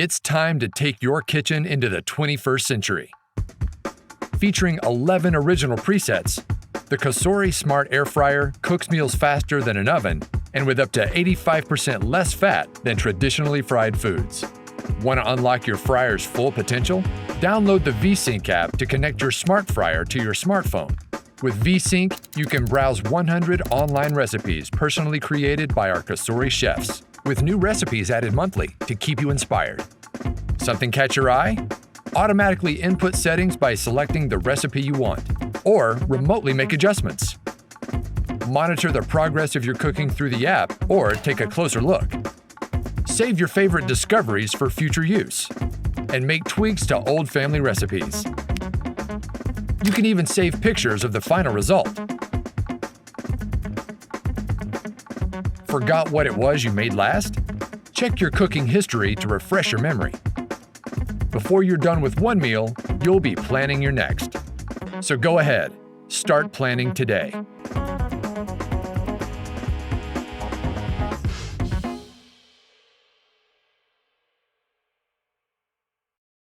It's time to take your kitchen into the 21st century. Featuring 11 original presets, the Cosori Smart Air Fryer cooks meals faster than an oven and with up to 85% less fat than traditionally fried foods. Want to unlock your fryer's full potential? Download the VSync app to connect your smart fryer to your smartphone. With VSync, you can browse 100 online recipes personally created by our Cosori chefs, with new recipes added monthly to keep you inspired. Something catch your eye? Automatically input settings by selecting the recipe you want, or remotely make adjustments. Monitor the progress of your cooking through the app, or take a closer look. Save your favorite discoveries for future use, and make tweaks to old family recipes. You can even save pictures of the final result. Forgot what it was you made last? Check your cooking history to refresh your memory. Before you're done with one meal, you'll be planning your next. So go ahead, start planning today.